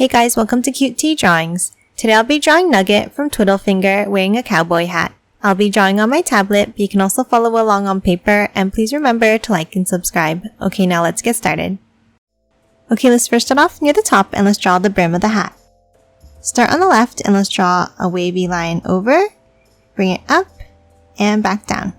Hey guys, welcome to Cute Tea Drawings. Today I'll be drawing Nugget from Twiddlefinger wearing a cowboy hat. I'll be drawing on my tablet, but you can also follow along on paper, and please remember to like and subscribe. Okay, now let's get started. Okay, let's first start off near the top and let's draw the brim of the hat. Start on the left and let's draw a wavy line over, bring it up, and back down.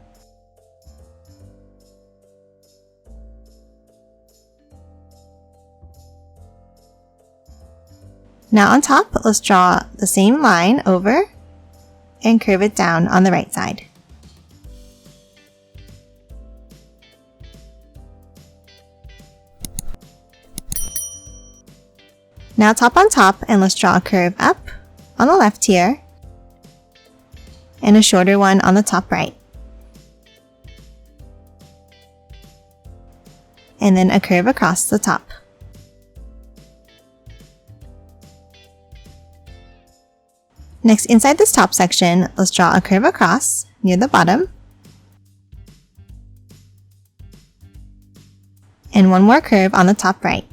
Now on top, let's draw the same line over and curve it down on the right side. Now top on top, and let's draw a curve up on the left here and a shorter one on the top right. And then a curve across the top. Next, inside this top section, let's draw a curve across near the bottom. And one more curve on the top right.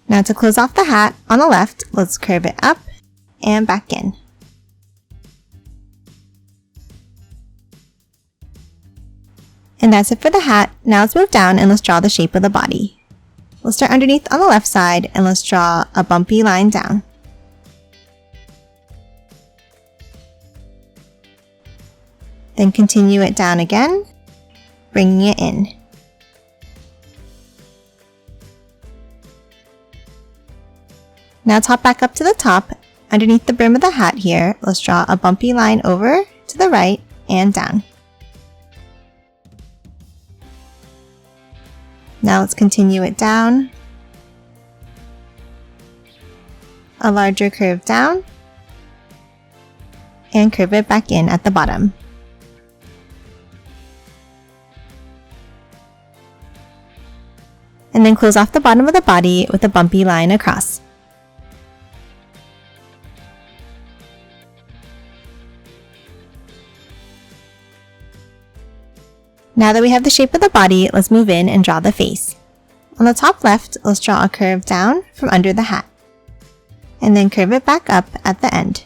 Now to close off the hat, on the left, let's curve it up and back in. And that's it for the hat. Now let's move down and let's draw the shape of the body. We'll start underneath on the left side and let's draw a bumpy line down. Then continue it down again, bringing it in. Now top back up to the top. Underneath the brim of the hat here, let's draw a bumpy line over to the right and down. Now let's continue it down, a larger curve down, and curve it back in at the bottom. And then close off the bottom of the body with a bumpy line across. Now that we have the shape of the body, let's move in and draw the face. On the top left, let's draw a curve down from under the hat, and then curve it back up at the end.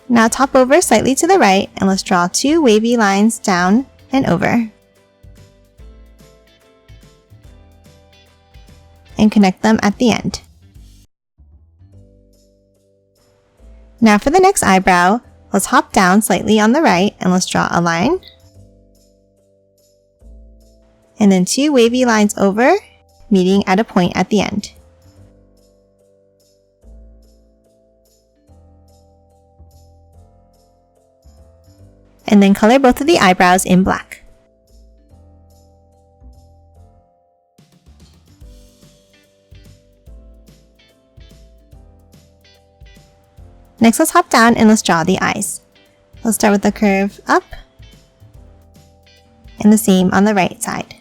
Now top over slightly to the right, and let's draw two wavy lines down and over. And connect them at the end. Now for the next eyebrow, let's hop down slightly on the right and let's draw a line. And then two wavy lines over, meeting at a point at the end. And then color both of the eyebrows in black. Next, let's hop down and let's draw the eyes. Let's start with the curve up and the same on the right side.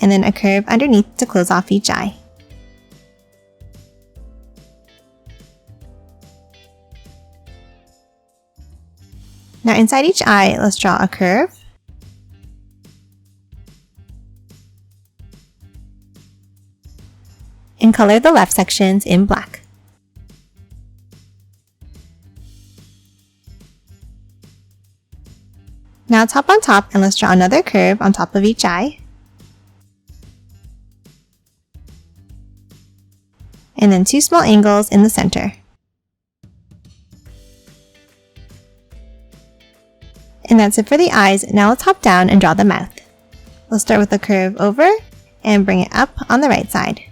And then a curve underneath to close off each eye. Now inside each eye, let's draw a curve. And color the left sections in black. Now top on top, and let's draw another curve on top of each eye. And then two small angles in the center. And that's it for the eyes. Now let's hop down and draw the mouth. We'll start with a curve over and bring it up on the right side.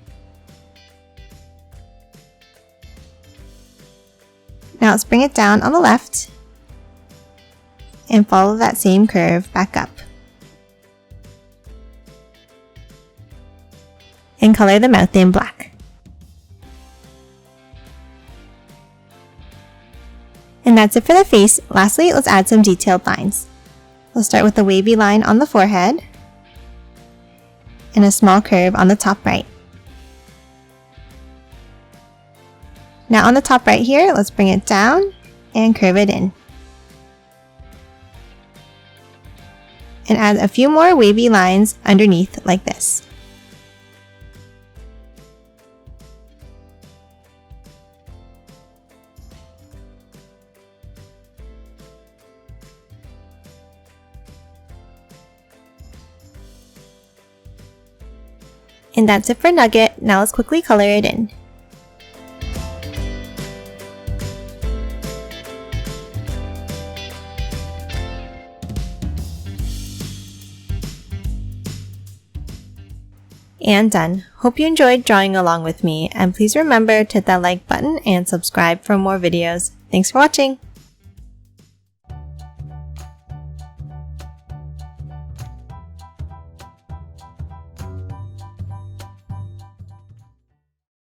Now let's bring it down on the left and follow that same curve back up. And color the mouth in black. And that's it for the face. Lastly, let's add some detailed lines. We'll start with a wavy line on the forehead and a small curve on the top right. Now on the top right here, let's bring it down and curve it in. and add a few more wavy lines underneath like this. And that's it for Nugget. Now let's quickly color it in. And done. Hope you enjoyed drawing along with me, and please remember to hit that like button and subscribe for more videos. Thanks for watching!